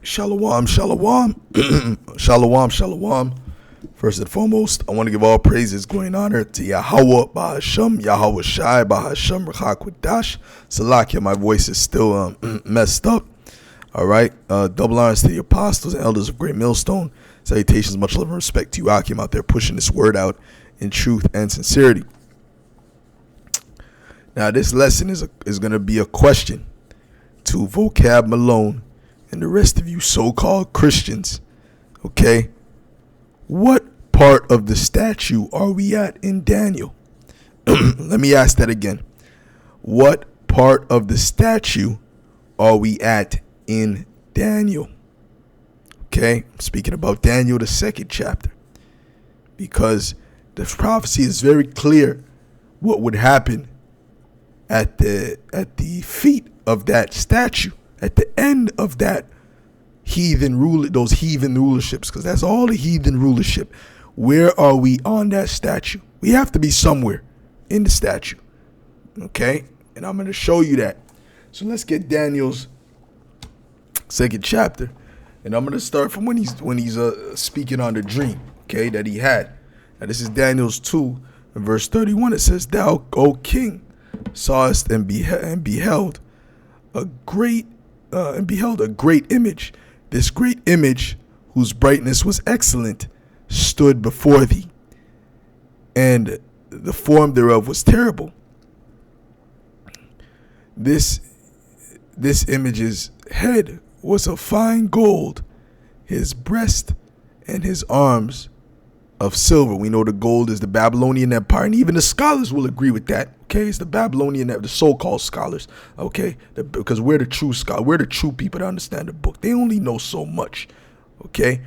Shalom, shalom, shalom, shalom. First and foremost, I want to give all praises, glory, and honor to Yahweh, Bahasham, Yahweh Shai, Bahasham, Rachakwadash. Salakia, my voice is still messed up. All right, double honors to the apostles and elders of Great Millstone. Salutations, much love and respect to you, Akim, out there pushing this word out in truth and sincerity. Now, this lesson is going to be a question to Vocab Malone and the rest of you so-called Christians. Okay, what part of the statue are we at in Daniel? Let me ask that again. What part of the statue are we at in Daniel? Okay, I'm speaking about Daniel, the second chapter, because the prophecy is very clear what would happen at the feet of that statue, at the end of that those heathen rulerships, because that's all the heathen rulership. Where are we on that statue? We have to be somewhere in the statue. Okay, and I'm going to show you that. So let's get Daniel's second chapter, and I'm going to start from when he's speaking on the dream, okay, that he had. Now this is Daniel's 2 and verse 31. It says, "Thou, O king, sawest and beheld a great image. This great image, whose brightness was excellent, stood before thee, and the form thereof was terrible. This image's head was of fine gold, his breast and his arms of silver." We know the gold is the Babylonian Empire, and even the scholars will agree with that. Okay, it's the Babylonian, the so-called scholars. Okay, because we're the true scholars, we're the true people that understand the book. They only know so much. Okay,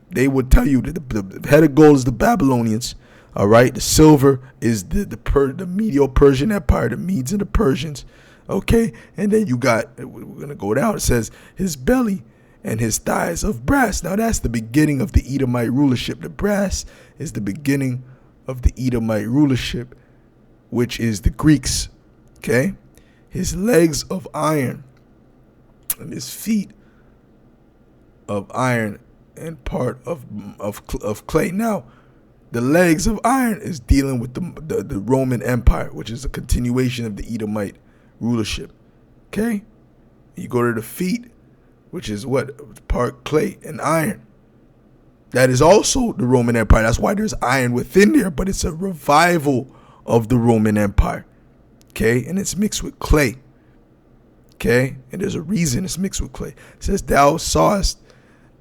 they would tell you that the head of gold is the Babylonians. All right, the silver is the Medo-Persian Empire, the Medes and the Persians. Okay, and then you got, we're gonna go down. It says his belly and his thighs of brass. Now that's the beginning of the Edomite rulership. The brass is the beginning of the Edomite rulership, which is the Greeks. Okay, his legs of iron and his feet of iron and part of clay. Now, the legs of iron is dealing with the Roman Empire, which is a continuation of the Edomite rulership. Okay, you go to the feet, which is what? Part clay and iron. That is also the Roman Empire. That's why there's iron within there, but it's a revival of the Roman Empire. Okay, and it's mixed with clay. Okay, and there's a reason it's mixed with clay. It says, "Thou sawest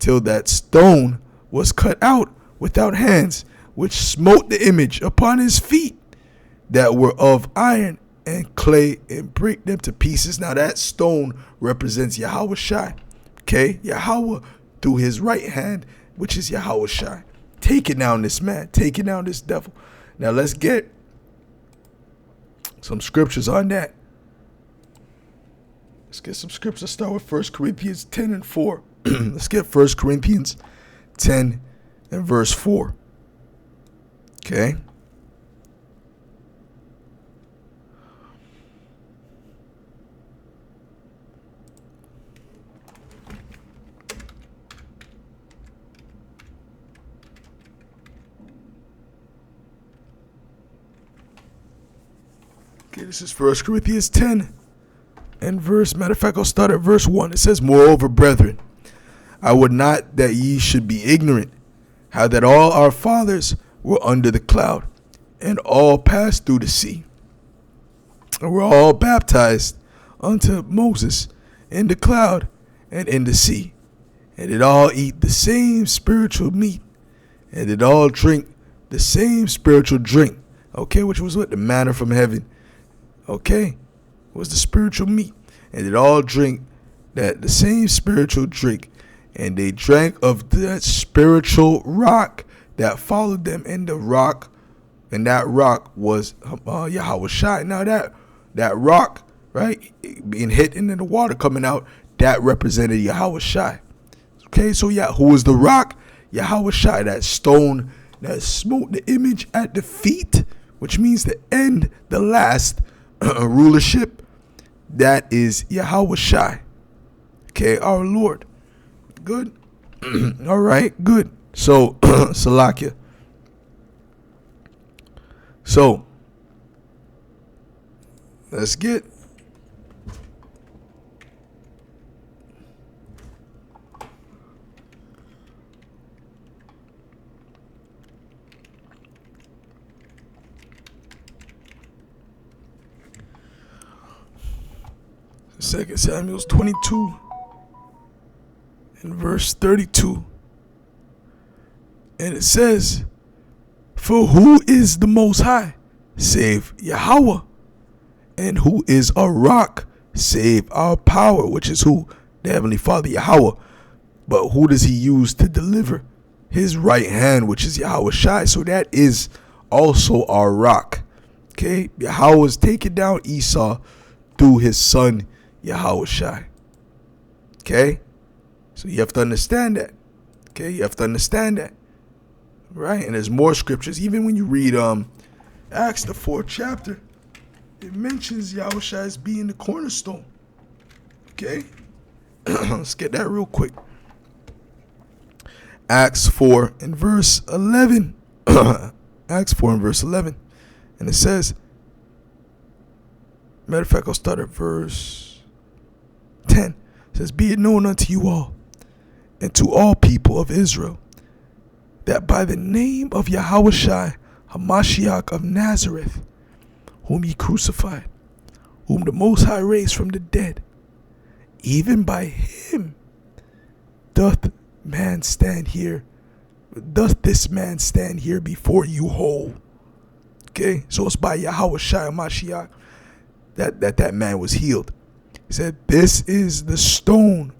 till that stone was cut out without hands, which smote the image upon his feet that were of iron and clay, and break them to pieces." Now that stone represents Yahweh Shai. Okay, Yahweh through his right hand, which is Yahweh Shai, taking down this man, taking down this devil. Now let's get some scriptures on that. Let's get some scriptures. Start with 1 Corinthians 10 and 4. Let's get 1 Corinthians 10 and verse 4. Okay. This is 1 Corinthians 10 and matter of fact, I'll start at verse 1. It says, "Moreover, brethren, I would not that ye should be ignorant, how that all our fathers were under the cloud, and all passed through the sea, and were all baptized unto Moses in the cloud and in the sea, and did all eat the same spiritual meat, and did all drink the same spiritual drink." Okay, which was what? The manna from heaven. Okay, was the spiritual meat, and did all drink that the same spiritual drink, and they drank of that spiritual rock that followed them, and that rock was Yahweh Shai. Now that rock, right, being hit into the water coming out, that represented Yahweh Shai. Okay, so yeah, who was the rock? Yahweh Shai, that stone that smote the image at the feet, which means the end, the last rulership. That is Yahweh Shai. Okay, our Lord. Good. All right, good. So, Salakia. So, let's get 2 Samuel 22 and verse 32. And it says, for who is the Most High, save Yahweh? And who is a rock, save our power, which is who? The Heavenly Father, Yahweh. But who does he use to deliver? His right hand, which is Yahweh Shai. So that is also our rock. Okay? Yahweh is taking down Esau through his son, Yahweh Shai. Okay? So you have to understand that. Okay? You have to understand that. Right? And there's more scriptures. Even when you read Acts, the 4th chapter, it mentions Yahweh Shai as being the cornerstone. Okay? Let's get that real quick. Acts 4 and verse 11. Acts 4 and verse 11. And it says, matter of fact, I'll start at verse 10. It says, be it known unto you all, and to all people of Israel, that by the name of Yahweh Shai, Hamashiach of Nazareth, whom ye crucified, whom the Most High raised from the dead, even by him doth this man stand here before you whole. Okay, so it's by Yahweh Shai Hamashiach that man was healed. He said, this is the stone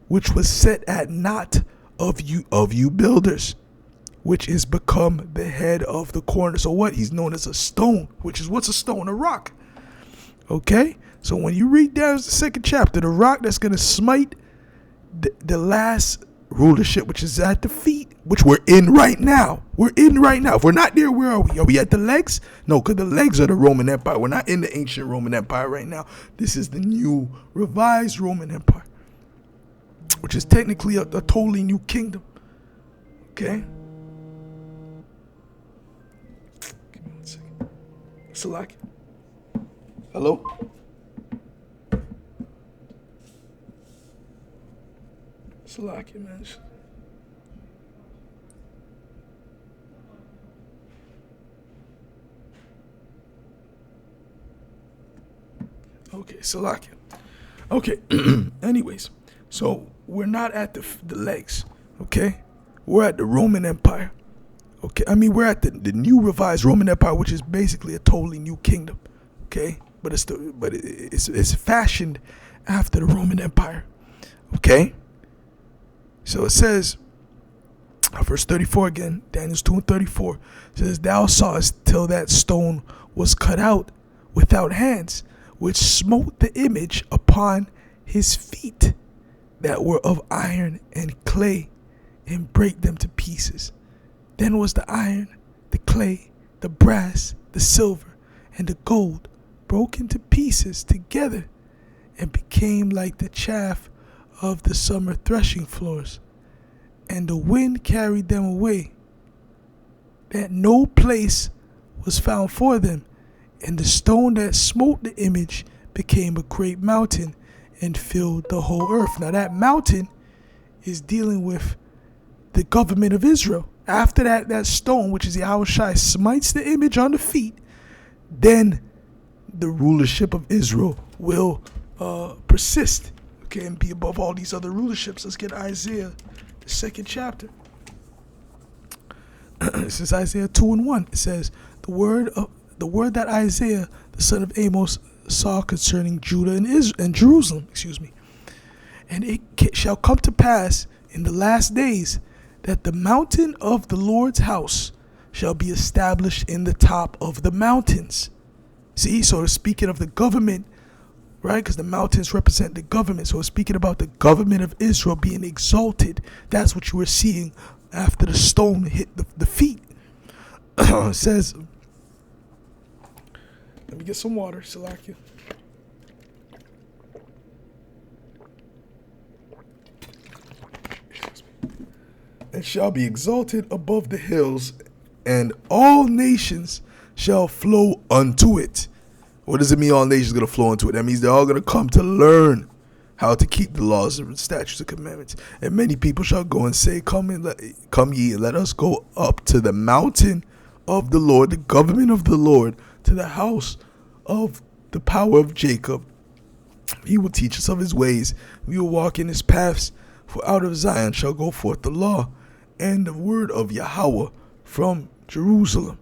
which was set at naught of you builders, which is become the head of the corner. So what? He's known as a stone, which is, what's a stone? A rock. Okay? So when you read down the 2nd chapter, the rock that's going to smite the last rulership, which is at the feet, which we're in right now. We're in right now. If we're not there, where are we? Are we at the legs? No, because the legs are the Roman Empire. We're not in the ancient Roman Empire right now. This is the new revised Roman Empire, which is technically a totally new kingdom. Okay? Give me 1 second. Salaki. Hello? Salaki, man. Okay, Salaki. Okay, anyways. So we're not at the legs, okay? We're at the Roman Empire, okay? I mean, we're at the new revised Roman Empire, which is basically a totally new kingdom, okay? But it's fashioned after the Roman Empire, okay? So it says, verse 34 again, Daniel 2 and 34, says, thou sawest till that stone was cut out without hands, which smote the image upon his feet, that were of iron and clay, and brake them to pieces. Then was the iron, the clay, the brass, the silver, and the gold broken to pieces together, and became like the chaff of the summer threshing floors. And the wind carried them away, that no place was found for them. And the stone that smote the image became a great mountain, and filled the whole earth. Now that mountain is dealing with the government of Israel. After that stone, which is Yahweh Shai, smites the image on the feet, then the rulership of Israel will persist, okay, and be above all these other rulerships. Let's get Isaiah, the 2nd chapter. This is Isaiah 2 and 1. It says, the word that Isaiah, the son of Amos, saw concerning Judah and Jerusalem, and it shall come to pass in the last days that the mountain of the Lord's house shall be established in the top of the mountains. See, so it's speaking of the government, right? Because the mountains represent the government. So it's speaking about the government of Israel being exalted. That's what you were seeing after the stone hit the feet. It says, let me get some water, Salakia. and shall be exalted above the hills, and all nations shall flow unto it. What does it mean all nations are going to flow into it? That means they're all going to come to learn how to keep the laws and statutes and commandments. And many people shall go and say, come ye, and let us go up to the mountain of the Lord, the government of the Lord, to the house of the power of Jacob. He will teach us of his ways. We will walk in his paths. For out of Zion shall go forth the law and the word of Yahweh from Jerusalem.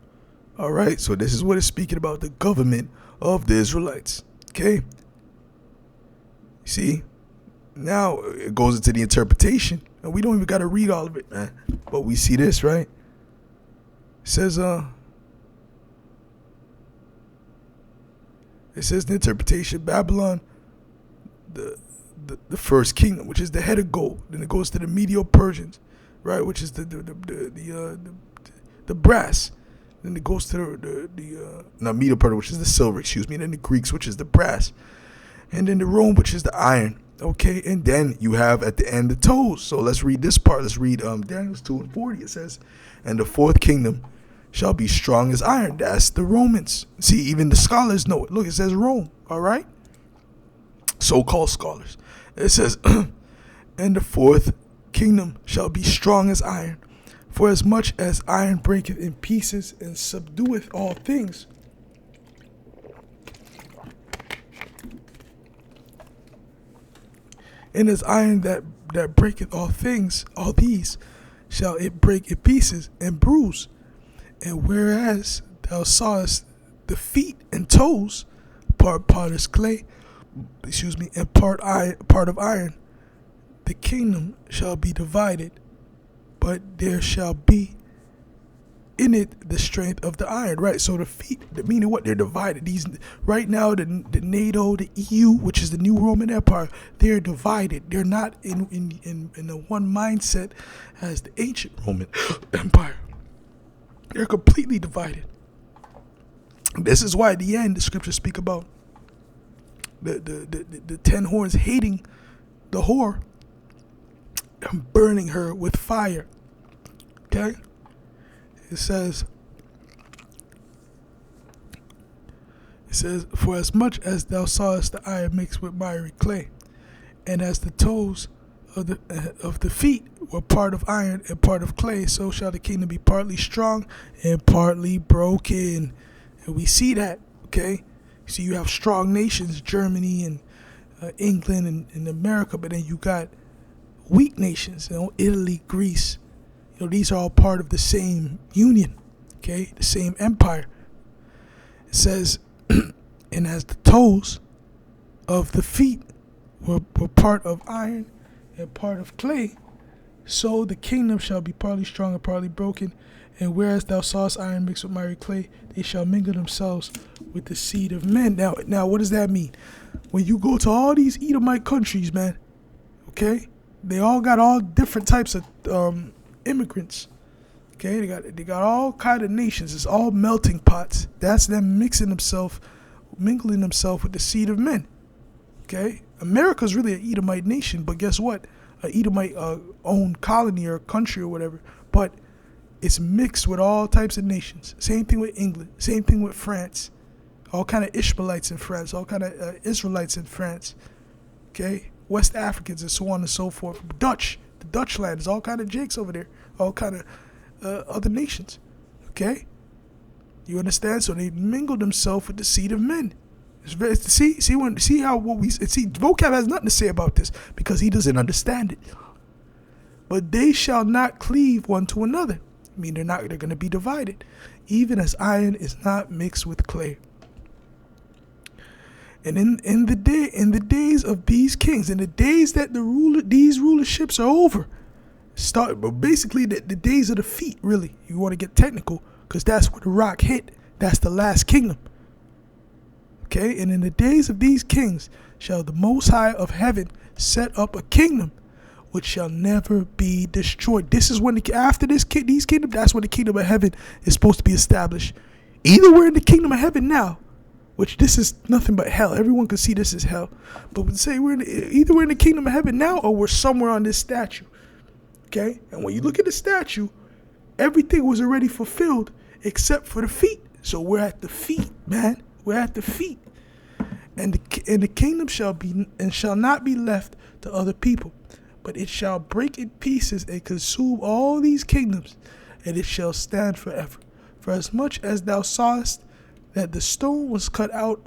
All right, so this is what it's speaking about, the government of the Israelites. Okay? See? Now it goes into the interpretation. And we don't even got to read all of it, man. But we see this, right? It says, the interpretation, Babylon, the first kingdom, which is the head of gold. Then it goes to the Medo-Persians, right, which is the brass. Then it goes to the Medo-Persian, which is the silver, and then the Greeks, which is the brass. And then the Rome, which is the iron. Okay, and then you have at the end the toes. So let's read this part. Let's read Daniel 2:40. It says, and the fourth kingdom shall be strong as iron. That's the Romans. See, even the scholars know it. Look, it says Rome, all right? So-called scholars. It says, and the fourth kingdom shall be strong as iron. For as much as iron breaketh in pieces and subdueth all things, and as iron that breaketh all things, all these shall it break in pieces and bruise. And whereas thou sawest the feet and toes, part potter's clay, and part of iron, the kingdom shall be divided, but there shall be in it the strength of the iron. Right, so the feet, meaning what? They're divided. These right now, the NATO, the EU, which is the new Roman Empire, they're divided. They're not in the one mindset as the ancient Roman Empire. They're completely divided. This is why at the end the scriptures speak about the 10 horns hating the whore and burning her with fire. Okay? It says, for as much as thou sawest the iron mixed with miry clay, and as the toes of the feet were part of iron and part of clay, so shall the kingdom be partly strong and partly broken. And we see that, okay? So you have strong nations, Germany and England and America, but then you got weak nations, Italy, Greece. These are all part of the same union, okay? The same empire. It says, and as the toes of the feet were part of iron and part of clay, so the kingdom shall be partly strong and partly broken. And whereas thou sawest iron mixed with miry clay, they shall mingle themselves with the seed of men. Now, what does that mean? When you go to all these Edomite countries, man, okay, they all got all different types of immigrants. Okay, they got all kind of nations. It's all melting pots. That's them mingling themselves with the seed of men. Okay, America's really an Edomite nation, but guess what? An Edomite owned colony or country or whatever. But it's mixed with all types of nations. Same thing with England. Same thing with France. All kind of Ishmaelites in France. All kind of Israelites in France. Okay, West Africans and so on and so forth. The Dutch land. There's all kind of Jakes over there. All kind of other nations. Okay, you understand? So they mingle themselves with the seed of men. See how Vocab has nothing to say about this because he doesn't understand it. But they shall not cleave one to another. I mean, they're going to be divided, even as iron is not mixed with clay. And in the days of these kings, in the days that these rulerships are over, but basically the days of the feet, really, you want to get technical, because that's where the rock hit. That's the last kingdom. Okay, and in the days of these kings shall the Most High of heaven set up a kingdom which shall never be destroyed. This is when these kingdoms, that's when the kingdom of heaven is supposed to be established. Either we're in the kingdom of heaven now, which this is nothing but hell. Everyone can see this is hell. But we say either we're in the kingdom of heaven now or we're somewhere on this statue. Okay? And when you look at the statue, everything was already fulfilled except for the feet. So we're at the feet, man. We're at the feet. And the kingdom shall not be left to other people, but it shall break in pieces and consume all these kingdoms, and it shall stand forever. For as much as thou sawest that the stone was cut out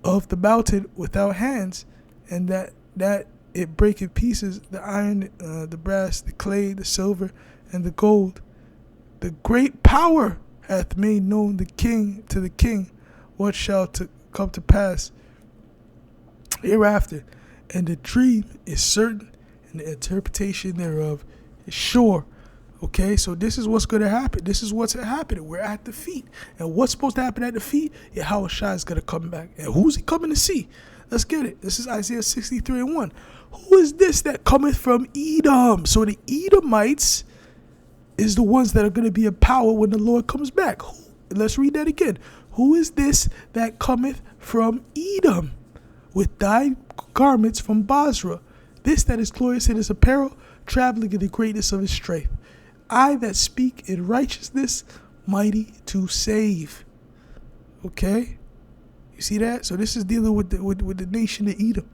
of the mountain without hands, and that it break in pieces the iron, the brass, the clay, the silver, and the gold, the great power hath made known to the king what shall come to pass hereafter, and the dream is certain, and the interpretation thereof is sure. Okay, so this is what's going to happen. This is what's happening. We're at the feet. And what's supposed to happen at the feet? Yahweh Shai is going to come back. And who's he coming to see? Let's get it. This is Isaiah 63:1. Who is this that cometh from Edom? So the Edomites is the ones that are going to be in power when the Lord comes back. Let's read that again. Who is this that cometh from Edom with thy garments from Basra? This that is glorious in his apparel, traveling in the greatness of his strength. I that speak in righteousness, mighty to save. Okay? You see that? So this is dealing with the nation of Edom.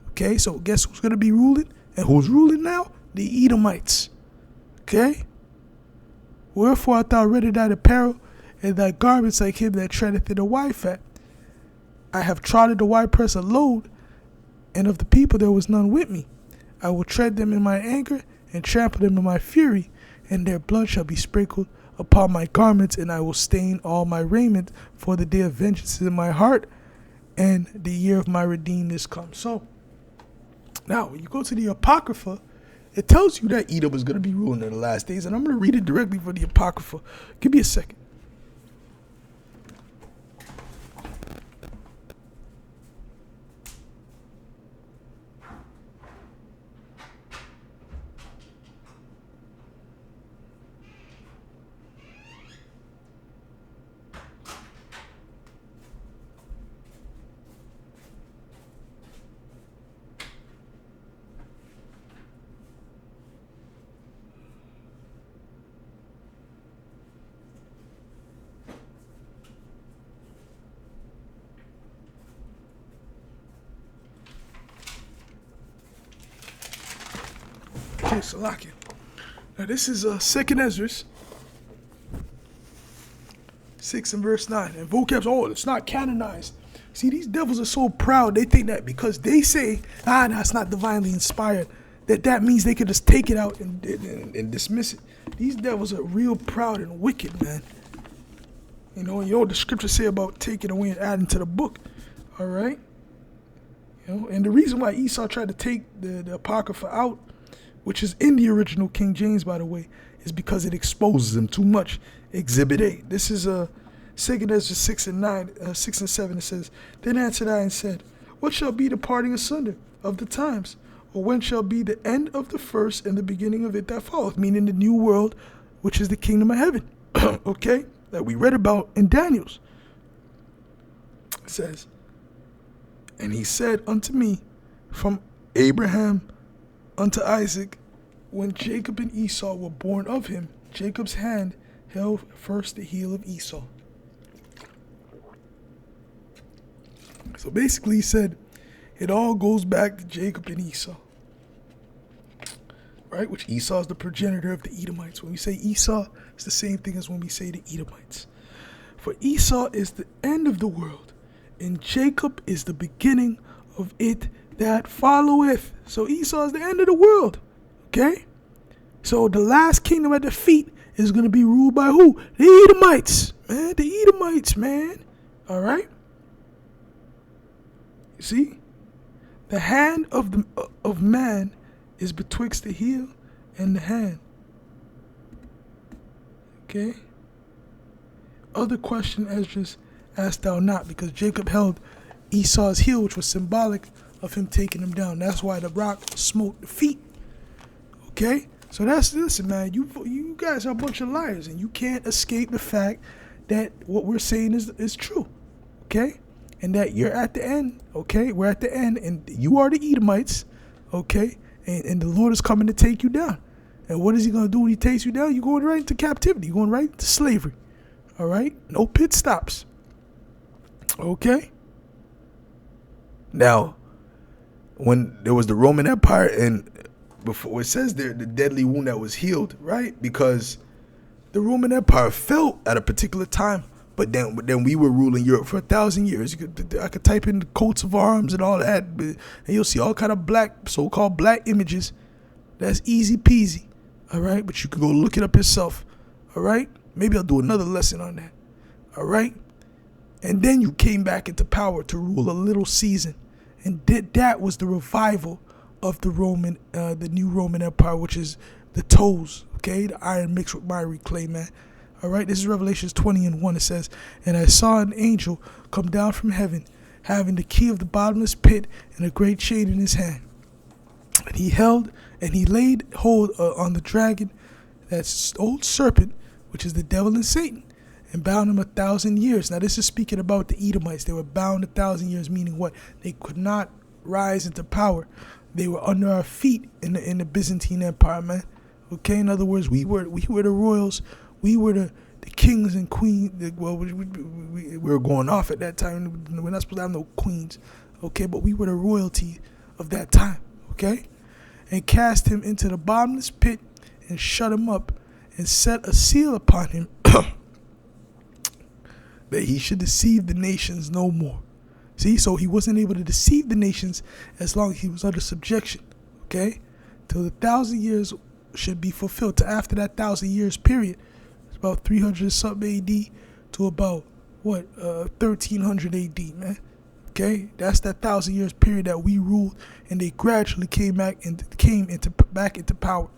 Okay? So guess who's going to be ruling? And who's ruling now? The Edomites. Okay? Wherefore art thou rid of thine apparel, and thy garments like him that treadeth in the wine fat? I have trodden the winepress alone, and of the people there was none with me. I will tread them in my anger, and trample them in my fury, and their blood shall be sprinkled upon my garments, and I will stain all my raiment, for the day of vengeance is in my heart, and the year of my redeemed is come. So, now, when you go to the Apocrypha, it tells you that Edom is going to be ruling in the last days, and I'm going to read it directly from the Apocrypha. Give me a second. Okay, Salakia. Now this is 2nd Ezra 6 and verse 9. And Vocab's, it's not canonized. See, these devils are so proud. They think that because they say, that's not divinely inspired, that means they could just take it out and dismiss it. These devils are real proud and wicked, man. You know what the scriptures say about taking away and adding to the book. All right? And the reason why Esau tried to take the Apocrypha out, which is in the original King James, by the way, is because it exposes him too much. Exhibit A. This is 2nd Ezra 6 and 7. It says, Then answered I and said, What shall be the parting asunder of the times? Or when shall be the end of the first and the beginning of it that followeth? Meaning the new world, which is the kingdom of heaven. Okay? That we read about in Daniel's. It says, And he said unto me, From Abraham unto Isaac, when Jacob and Esau were born of him, Jacob's hand held first the heel of Esau. So basically he said, it all goes back to Jacob and Esau. Right? Which Esau is the progenitor of the Edomites. When we say Esau, it's the same thing as when we say the Edomites. For Esau is the end of the world, and Jacob is the beginning of it that followeth. So Esau is the end of the world. Okay? So the last kingdom at the feet is going to be ruled by who? The Edomites. Man, the Edomites, man. All right? You see? The hand of man is betwixt the heel and the hand. Okay? Other question, Esdras, asked thou not, because Jacob held Esau's heel, which was symbolic of him taking him down. That's why the rock smote the feet. Okay? So listen, man, you guys are a bunch of liars, and you can't escape the fact that what we're saying is true. Okay? And that you're at the end. Okay? We're at the end, and you are the Edomites. Okay? And the Lord is coming to take you down. And what is he going to do when he takes you down? You're going right into captivity. You're going right into slavery. All right? No pit stops. Okay? Now, when there was the Roman Empire, and before it says there, the deadly wound that was healed, right? Because the Roman Empire fell at a particular time, but then we were ruling Europe for 1,000 years. I could type in the coats of arms and all that, and you'll see all kind of so-called black images. That's easy peasy. All right, but you can go look it up yourself. All right, maybe I'll do another lesson on that. All right, and then you came back into power to rule a little season, and that was the revival of the new Roman Empire, which is the toes. Okay, the iron mixed with miry clay, man. All right, this is Revelations 20:1. It says, "And I saw an angel come down from heaven, having the key of the bottomless pit and a great chain in his hand. And he laid hold on the dragon, that old serpent, which is the devil and Satan, and bound him 1,000 years." Now, this is speaking about the Edomites. They were bound 1,000 years, meaning what? They could not rise into power. They were under our feet in the Byzantine Empire, man. Okay, in other words, we were the royals. We were the kings and queens. Well, we were going off at that time. We're not supposed to have no queens. Okay, but we were the royalty of that time. Okay? And cast him into the bottomless pit and shut him up and set a seal upon him that he should deceive the nations no more. See, so he wasn't able to deceive the nations as long as he was under subjection. Okay? Till the 1,000 years should be fulfilled. To after that 1,000 years period, it's about 300 something AD to about 1300 AD, man. Okay, that's that 1,000 years period that we ruled, and they gradually came back into power.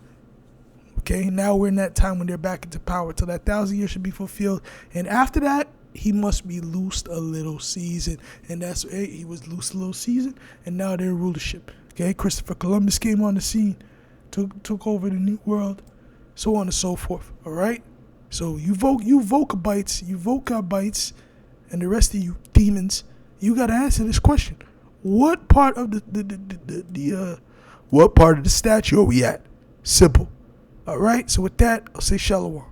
Okay, now we're in that time when they're back into power. Till that 1,000 years should be fulfilled, and after that, he must be loosed a little season, and that's he was loosed a little season, and now they're rulership. Okay, Christopher Columbus came on the scene, took over the new world, so on and so forth. All right, so you Vocabites, and the rest of you demons. You got to answer this question. What part of what part of the statue are we at? Simple. All right. So with that, I'll say shalom.